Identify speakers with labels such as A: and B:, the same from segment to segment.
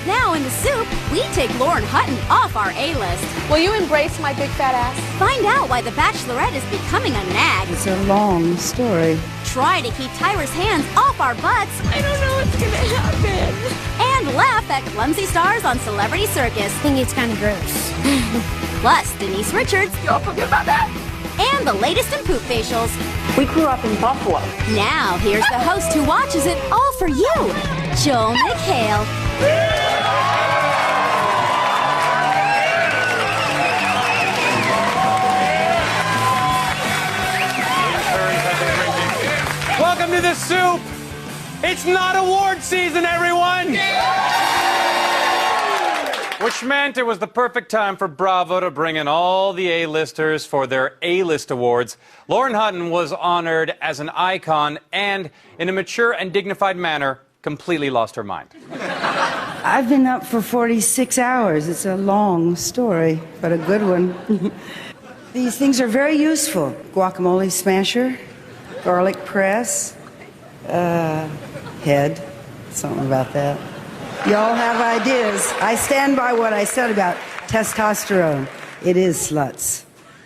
A: Now in the soup, we take Lauren Hutton off our A-list.
B: Will you embrace my big fat ass?
A: Find out why the Bachelorette is becoming a nag.
C: It's a long story.
A: Try to keep Tyra's hands off our butts.
B: I don't know what's gonna happen.
A: And laugh at clumsy stars on Celebrity Circus.
D: I think it's kind of gross.
A: Plus, Denise Richards.
B: Y'all forget about that?
A: And the latest in poop facials.
B: We grew up in Buffalo.
A: Now, here's the host who watches it all for you, Joel McHale.
E: Welcome to the soup. It's not award season, everyone. Which meant it was the perfect time for Bravo to bring in all the A-listers for their A-list awards. Lauren Hutton was honored as an icon and, in a mature and dignified manner, completely lost her mind.
C: I've been up for 46 hours. It's a long story, but a good one. These things are very useful. Guacamole smasher, garlic press, head, something about that. Y'all have ideas. I stand by what I said about testosterone. It is sluts.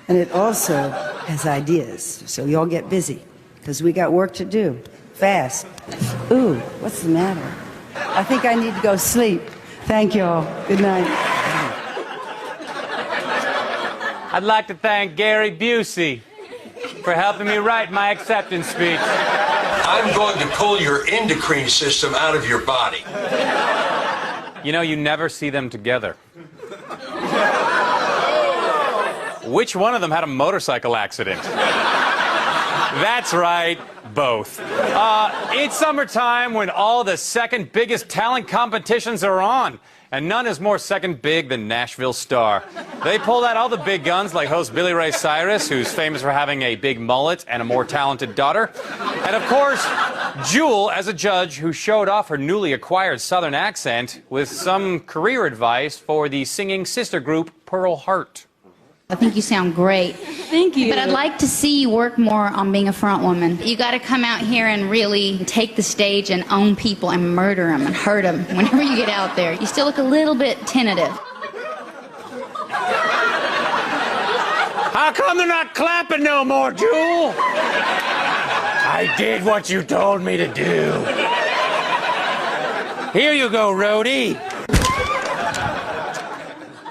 C: And it also has ideas. So y'all get busy, because we got work to do. Fast. Ooh, what's the matter? I think I need to go sleep. Thank y'all. Good night.
E: I'd like to thank Gary Busey for helping me write my acceptance speech.
F: I'm going to pull your endocrine system out of your body.
E: You know, you never see them together. Which one of them had a motorcycle accident? That's right, both. It's summertime when all the second biggest talent competitions are on. And none is more second big than Nashville Star. They pulled out all the big guns like host Billy Ray Cyrus, who's famous for having a big mullet and a more talented daughter. And of course, Jewel as a judge who showed off her newly acquired Southern accent with some career advice for the singing sister group Pearl Hart.
D: I think you sound great.
B: Thank you.
D: But I'd like to see you work more on being a front woman. You got to come out here and really take the stage and own people and murder them and hurt them whenever you get out there. You still look a little bit tentative.
E: How come they're not clapping no more, Jewel? I did what you told me to do. Here you go, Rhodey.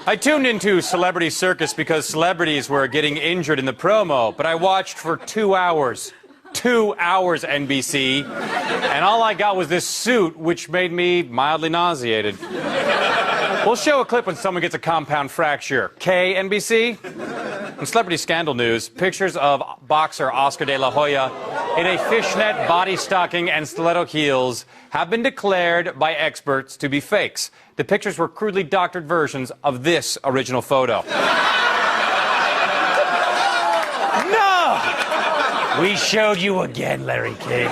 E: I tuned into Celebrity Circus because celebrities were getting injured in the promo, but I watched for 2 hours. 2 hours, NBC. And all I got was this suit, which made me mildly nauseated. We'll show a clip when someone gets a compound fracture. NBC? In celebrity scandal news, pictures of boxer Oscar de la Hoya in a fishnet body stocking and stiletto heels have been declared by experts to be fakes. The pictures were crudely doctored versions of this original photo. No! We showed you again, Larry King.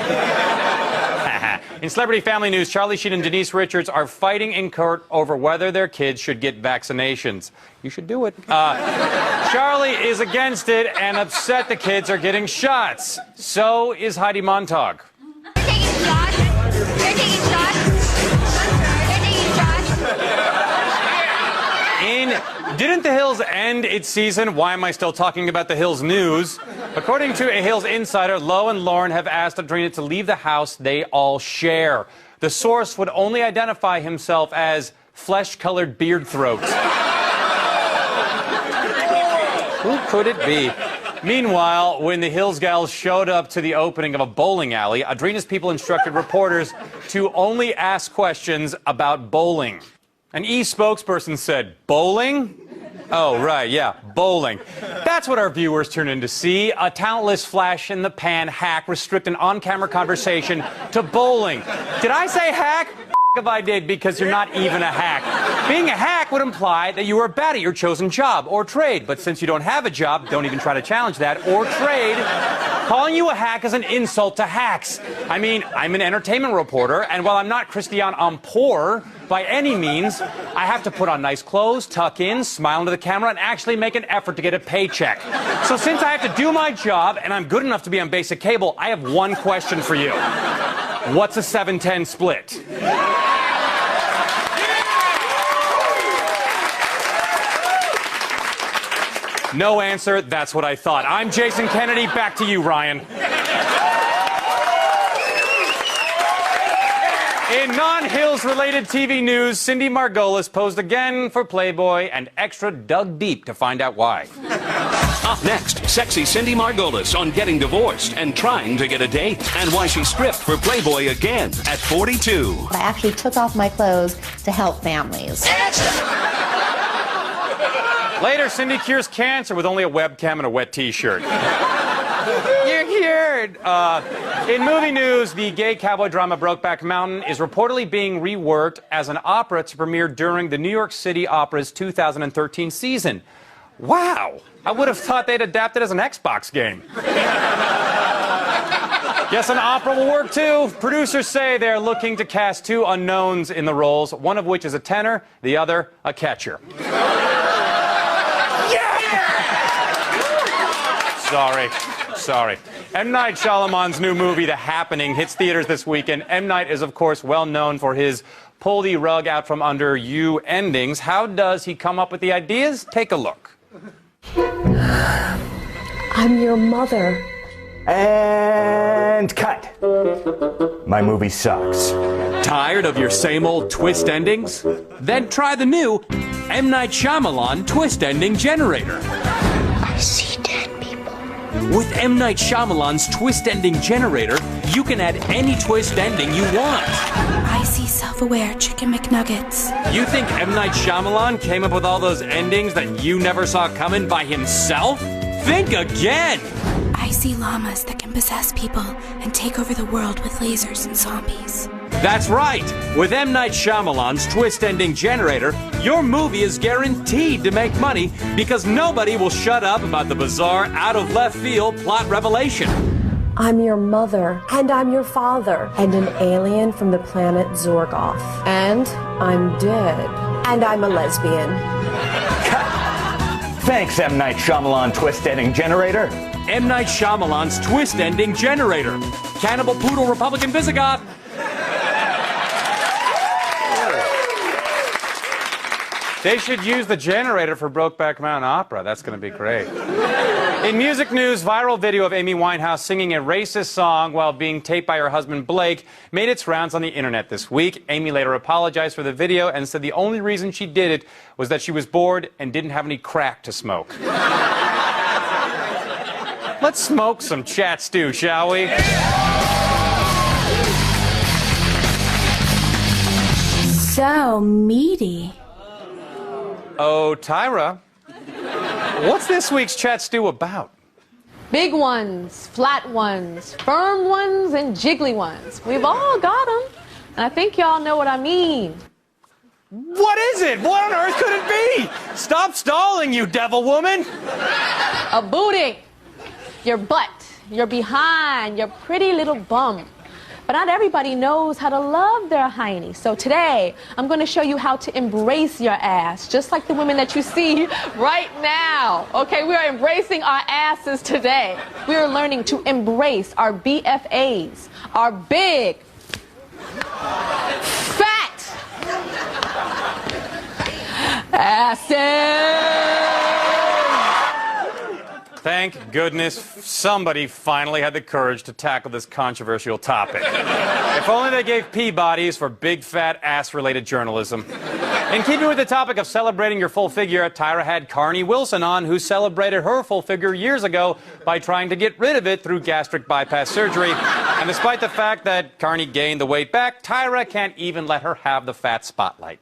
E: In celebrity family news, Charlie Sheen and Denise Richards are fighting in court over whether their kids should get vaccinations. You should do it. Charlie is against it and upset the kids are getting shots. So is Heidi Montag.
G: You're taking shots. You're taking shots. You're taking shots.
E: Didn't The Hills end its season? Why am I still talking about The Hills news? According to a Hills insider, Lo and Lauren have asked Adrena to leave the house they all share. The source would only identify himself as flesh-colored beard throat. Who could it be? Meanwhile, when the Hills gals showed up to the opening of a bowling alley, Adrena's people instructed reporters to only ask questions about bowling. An E spokesperson said, "Bowling?" Oh, right, yeah, bowling. That's what our viewers tune in to see. A talentless flash-in-the-pan hack restrict an on-camera conversation to bowling. Did I say hack? If I did, because you're not even a hack. Being a hack would imply that you are bad at your chosen job or trade. But since you don't have a job, don't even try to challenge that or trade. Calling you a hack is an insult to hacks. I mean, I'm an entertainment reporter, and while I'm not Christiane Ampore by any means, I have to put on nice clothes, tuck in, smile into the camera, and actually make an effort to get a paycheck. So since I have to do my job, and I'm good enough to be on basic cable, I have one question for you. What's a 7-10 split? No answer. That's what I thought. I'm Jason Kennedy. Back to you, Ryan. In non-Hills-related TV news, Cindy Margolis posed again for Playboy and Extra dug deep to find out why.
H: Up next, sexy Cindy Margolis on getting divorced and trying to get a date, and why she stripped for Playboy again at 42.
I: I actually took off my clothes to help families.
E: Later, Cindy cures cancer with only a webcam and a wet T-shirt. You're cured. In movie news, the gay cowboy drama Brokeback Mountain is reportedly being reworked as an opera to premiere during the New York City Opera's 2013 season. Wow! I would have thought they'd adapt it as an Xbox game. Guess an opera will work too. Producers say they're looking to cast two unknowns in the roles, one of which is a tenor, the other a catcher. Sorry. M. Night Shyamalan's new movie, The Happening, hits theaters this weekend. M. Night is, of course, well known for his pull the rug out from under you endings. How does he come up with the ideas? Take a look.
B: I'm your mother.
J: And cut. My movie sucks.
E: Tired of your same old twist endings? Then try the new M. Night Shyamalan Twist Ending Generator.
B: I see dead people.
E: With M. Night Shyamalan's Twist Ending Generator, you can add any twist ending you want.
K: I see self-aware chicken McNuggets.
E: You think M. Night Shyamalan came up with all those endings that you never saw coming by himself? Think again!
K: I see llamas that can possess people and take over the world with lasers and zombies.
E: That's right! With M. Night Shyamalan's Twist Ending Generator, your movie is guaranteed to make money because nobody will shut up about the bizarre, out-of-left-field plot revelation.
B: I'm your mother, and I'm your father, and an alien from the planet Zorgoth. And I'm dead. And I'm a lesbian.
J: Thanks, M. Night Shyamalan Twist Ending Generator.
E: M. Night Shyamalan's Twist Ending Generator. Cannibal Poodle Republican Visigoth. They should use the generator for Brokeback Mountain Opera. That's going to be great. In music news, viral video of Amy Winehouse singing a racist song while being taped by her husband Blake made its rounds on the internet this week. Amy later apologized for the video and said the only reason she did it was that she was bored and didn't have any crack to smoke. Let's smoke some chat stew, shall we?
K: So meaty.
E: Oh, Tyra, what's this week's chat stew about?
B: Big ones, flat ones, firm ones, and jiggly ones. We've all got them. And I think y'all know what I mean.
E: What is it? What on earth could it be? Stop stalling, you devil woman.
B: A booty, your butt, your behind, your pretty little bum. But not everybody knows how to love their hiney. So today, I'm going to show you how to embrace your ass, just like the women that you see right now. Okay, we are embracing our asses today. We are learning to embrace our BFAs, our big, fat asses.
E: Thank goodness somebody finally had the courage to tackle this controversial topic. If only they gave Peabodys for big, fat, ass-related journalism. In keeping with the topic of celebrating your full figure, Tyra had Carney Wilson on, who celebrated her full figure years ago by trying to get rid of it through gastric bypass surgery. And despite the fact that Carney gained the weight back, Tyra can't even let her have the fat spotlight.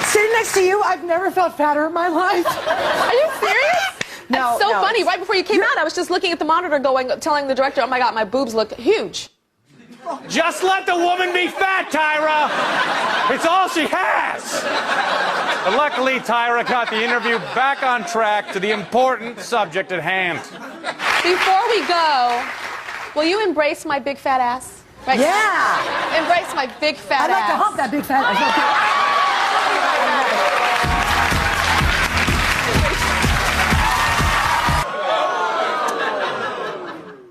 L: Sitting next to you, I've never felt fatter in my life.
B: Are you serious?
L: No,
B: That's so funny. Right before you came out, I was just looking at the monitor telling the director, oh my God, my boobs look huge.
E: Just let the woman be fat, Tyra! It's all she has! But luckily, Tyra got the interview back on track to the important subject at hand.
B: Before we go, will you embrace my big fat ass? Right?
L: Yeah!
B: Embrace my big fat
L: I'd like
B: ass.
L: to hump that big fat ass.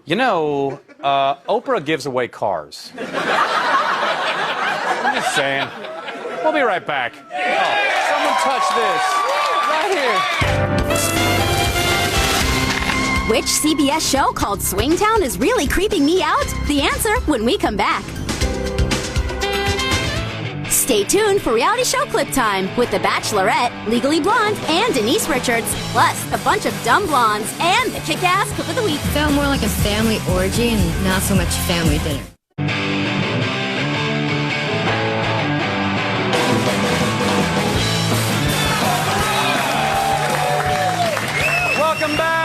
E: You know, Oprah gives away cars. I'm just saying. We'll be right back. Oh, someone touch this. Right here.
A: Which CBS show called Swingtown is really creeping me out? The answer when we come back. Stay tuned for reality show clip time with The Bachelorette, Legally Blonde, and Denise Richards, plus a bunch of dumb blondes and the kick-ass cook of the week.
M: Felt more like a family orgy and not so much family dinner.
E: Welcome back.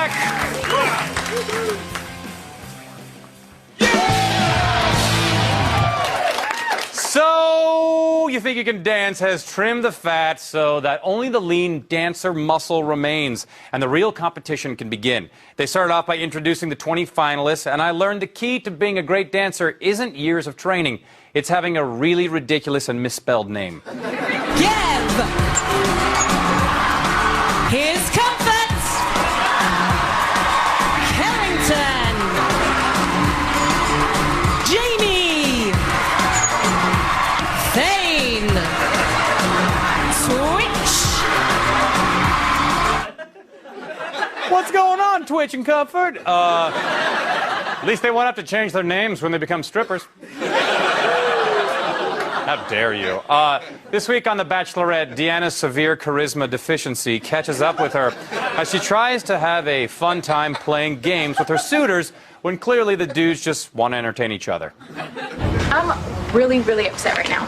E: So, You Think You Can Dance has trimmed the fat so that only the lean dancer muscle remains, and the real competition can begin. They started off by introducing the 20 finalists, and I learned the key to being a great dancer isn't years of training. It's having a really ridiculous and misspelled name.
N: Give his comfort, Carrington, Jamie, Thane, Twitch.
E: What's going on, Twitch and Comfort? At least they won't have to change their names when they become strippers. How dare you? This week on The Bachelorette, Deanna's severe charisma deficiency catches up with her as she tries to have a fun time playing games with her suitors when clearly the dudes just want to entertain each other.
G: I'm really, really upset right now.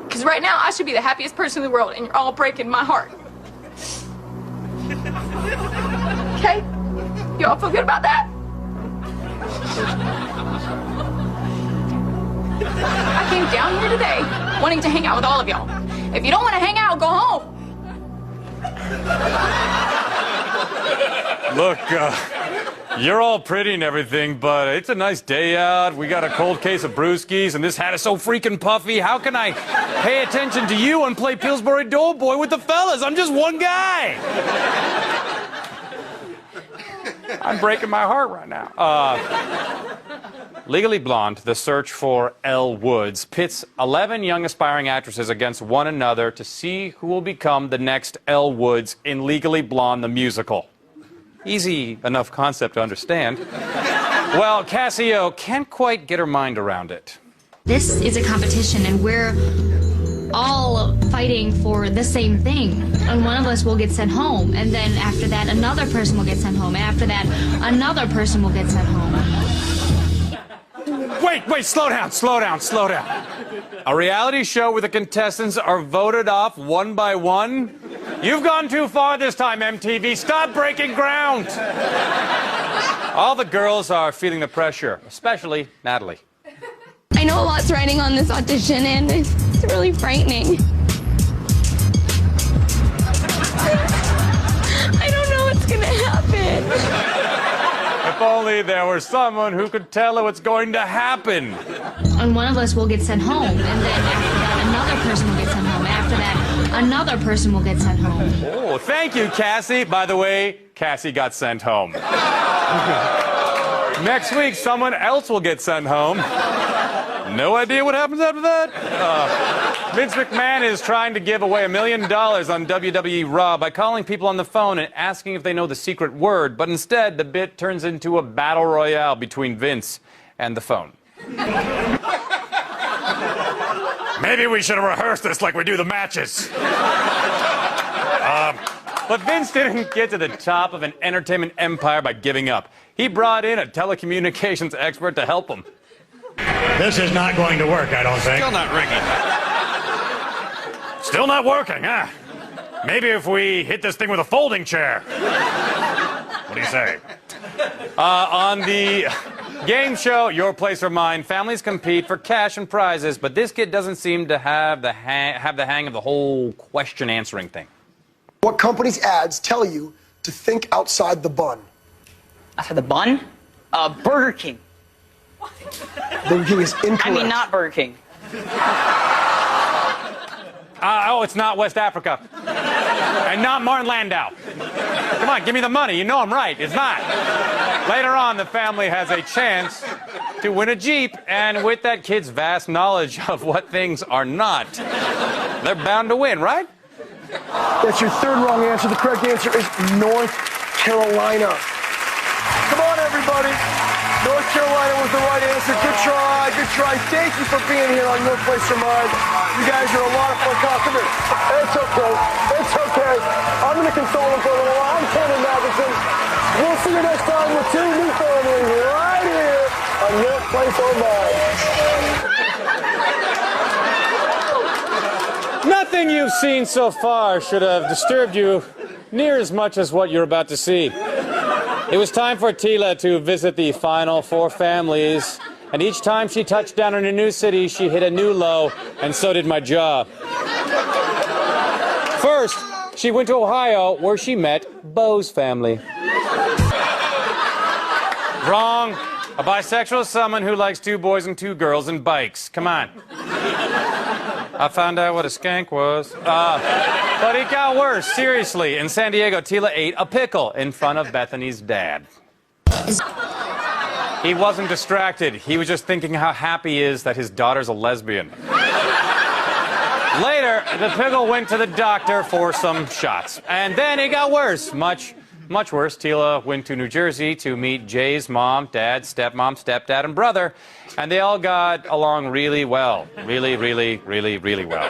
G: Because right now, I should be the happiest person in the world, and you're all breaking my heart. Okay? You all feel good about that? I came down here today wanting to hang out with all of y'all. If you don't want to hang out, go home.
E: Look, you're all pretty and everything, but it's a nice day out. We got a cold case of brewskis, and this hat is so freaking puffy. How can I pay attention to you and play Pillsbury Doughboy with the fellas? I'm just one guy. I'm breaking my heart right now. Legally Blonde, The Search for Elle Woods, pits 11 young aspiring actresses against one another to see who will become the next Elle Woods in Legally Blonde, the musical. Easy enough concept to understand. Well, Cassio can't quite get her mind around it.
D: This is a competition, and we're all fighting for the same thing. And one of us will get sent home, and then after that, another person will get sent home. And after that, another person will get sent home.
E: Wait, slow down. A reality show where the contestants are voted off one by one? You've gone too far this time, MTV. Stop breaking ground. All the girls are feeling the pressure, especially Natalie.
G: I know a lot's riding on this audition, and it's really frightening. I don't know what's gonna happen.
E: If only there were someone who could tell her what's going to happen.
D: And one of us will get sent home, and then after that, another person will get sent home. After that, another person will get sent home.
E: Oh, thank you, Cassie. By the way, Cassie got sent home. Next week, someone else will get sent home. No idea what happens after that? Vince McMahon is trying to give away $1 million on WWE Raw by calling people on the phone and asking if they know the secret word, but instead the bit turns into a battle royale between Vince and the phone. Maybe we should have rehearsed this like we do the matches. But Vince didn't get to the top of an entertainment empire by giving up. He brought in a telecommunications expert to help him.
O: This is not going to work, I don't think.
E: Still not ringing. Still not working, huh? Maybe if we hit this thing with a folding chair. What do you say? On the game show, Your Place or Mine, families compete for cash and prizes, but this kid doesn't seem to have the hang of the whole question answering thing.
P: What company's ads tell you to think outside the bun?
Q: Outside the bun? Burger King.
P: Burger King is incorrect.
Q: I mean, not Burger King.
E: Oh, it's not West Africa. And not Martin Landau. Come on, give me the money. You know I'm right. It's not. Later on, the family has a chance to win a Jeep, and with that kid's vast knowledge of what things are not, they're bound to win, right?
P: That's your third wrong answer. The correct answer is North Carolina. Come on, everybody. North Carolina was the right answer. Good try. Good try. Thank you for being here on Your Place or Mine. You guys are a lot of fun. Come here. It's okay. It's okay. I'm going to console him for a little while. I'm Cameron Magazine. We'll see you next time with two new families right here on Your Place or Mine.
E: Nothing you've seen so far should have disturbed you near as much as what you're about to see. It was time for Tila to visit the final 4 families, and each time she touched down in a new city, she hit a new low, and so did my jaw. First, she went to Ohio, where she met Bo's family. Wrong. A bisexual is someone who likes 2 boys and 2 girls and bikes. Come on. I found out what a skank was. But it got worse, seriously. In San Diego, Tila ate a pickle in front of Bethany's dad. He wasn't distracted. He was just thinking how happy he is that his daughter's a lesbian. Later, the pickle went to the doctor for some shots. And then it got worse, much worse. Tila went to New Jersey to meet Jay's mom, dad, stepmom, stepdad, and brother. And they all got along really well. Really, really, really, really well.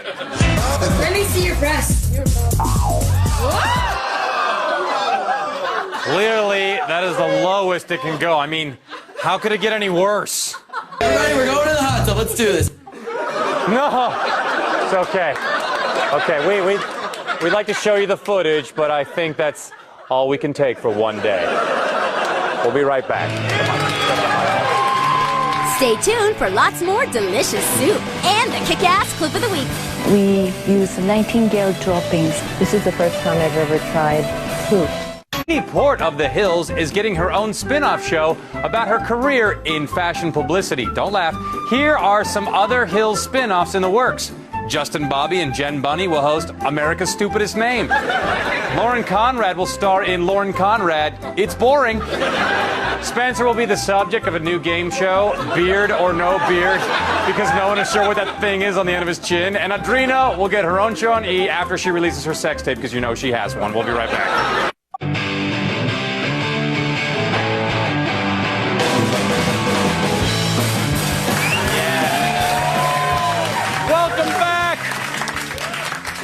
K: Let me see your breasts.
E: Clearly, that is the lowest it can go. I mean, how could it get any worse?
R: Everybody, we're going to the hot tub. Let's do this.
E: No, it's okay. Okay, we'd like to show you the footage, but I think that's all we can take for one day. We'll be right back.
A: Stay tuned for lots more delicious soup and the kick-ass clip of the week.
S: We use 19-gallon droppings. This is the first time I've ever tried soup.
E: Katie Port of the Hills is getting her own spin-off show about her career in fashion publicity. Don't laugh. Here are some other Hills spin-offs in the works. Justin Bobby and Jen Bunny will host America's Stupidest Name. Lauren Conrad will star in Lauren Conrad, It's Boring. Spencer will be the subject of a new game show, Beard or No Beard, because no one is sure what that thing is on the end of his chin. And Adrina will get her own show on E! After she releases her sex tape, because you know she has one. We'll be right back.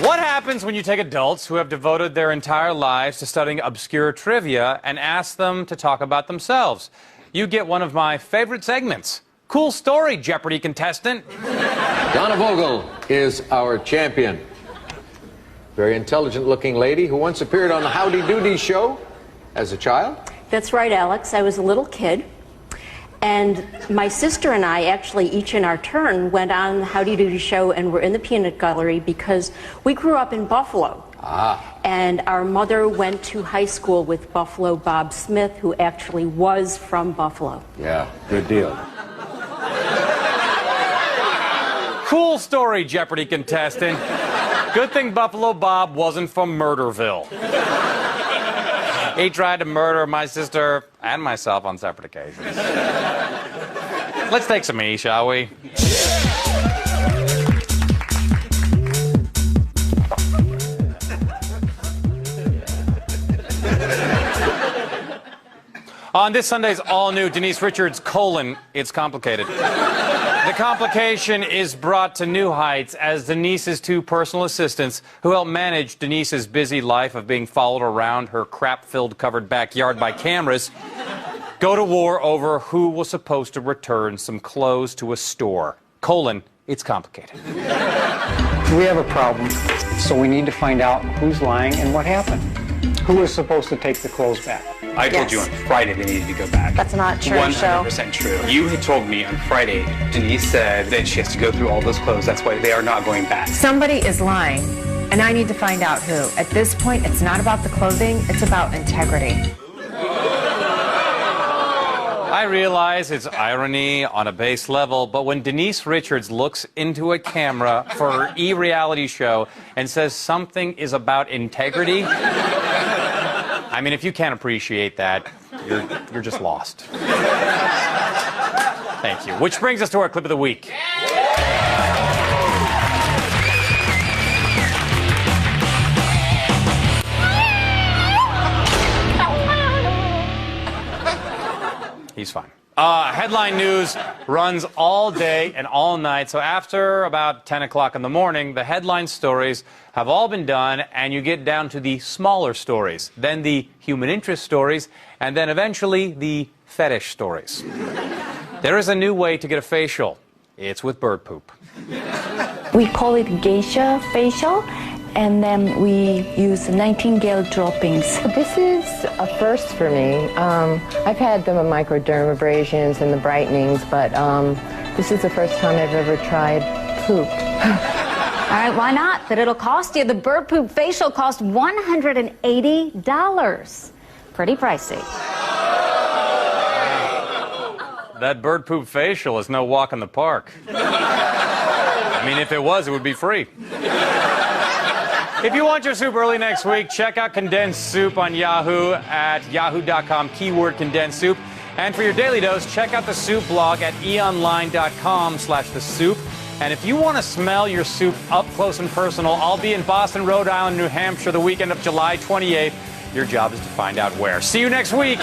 E: What happens when you take adults who have devoted their entire lives to studying obscure trivia and ask them to talk about themselves? You get one of my favorite segments. Cool story, Jeopardy contestant.
T: Donna Vogel is our champion. Very intelligent-looking lady who once appeared on the Howdy Doody show as a child.
U: That's right, Alex. I was a little kid. And my sister and I actually, each in our turn, went on the Howdy Doody show and were in the peanut gallery because we grew up in Buffalo. And our mother went to high school with Buffalo Bob Smith, who actually was from Buffalo.
T: Yeah, good deal.
E: Cool story, Jeopardy contestant. Good thing Buffalo Bob wasn't from Murderville. He tried to murder my sister and myself on separate occasions. Let's take some E, shall we? On this Sunday's all-new Denise Richards, It's Complicated. The complication is brought to new heights as Denise's 2 personal assistants, who help manage Denise's busy life of being followed around her crap-filled covered backyard by cameras, go to war over who was supposed to return some clothes to a store. It's complicated.
V: We have a problem, so we need to find out who's lying and what happened. Who was supposed to take the clothes back?
W: I told you on Friday they needed to go back.
U: That's not true,
W: 100% true. You had told me on Friday, Denise said that she has to go through all those clothes. That's why they are not going back.
X: Somebody is lying, and I need to find out who. At this point, it's not about the clothing, it's about integrity.
E: I realize it's irony on a base level, but when Denise Richards looks into a camera for her E-reality show and says something is about integrity, I mean, if you can't appreciate that, you're just lost. Thank you. Which brings us to our clip of the week. Headline news runs all day and all night. So after about 10 o'clock in the morning, the headline stories have all been done, and you get down to the smaller stories, then the human interest stories, and then eventually the fetish stories. There is a new way to get a facial. It's with bird poop.
S: We call it geisha facial, and then we use nightingale droppings. This is a first for me. I've had the microdermabrasions and the brightenings, but this is the first time I've ever tried poop.
C: All right, why not? But it'll cost you. The bird poop facial costs $180. Pretty pricey.
E: That bird poop facial is no walk in the park. I mean, if it was, it would be free. If you want your soup early next week, check out condensed soup on Yahoo at yahoo.com, keyword condensed soup. And for your daily dose, check out the soup blog at eonline.com/thesoup. And if you want to smell your soup up close and personal, I'll be in Boston, Rhode Island, New Hampshire the weekend of July 28th. Your job is to find out where. See you next week.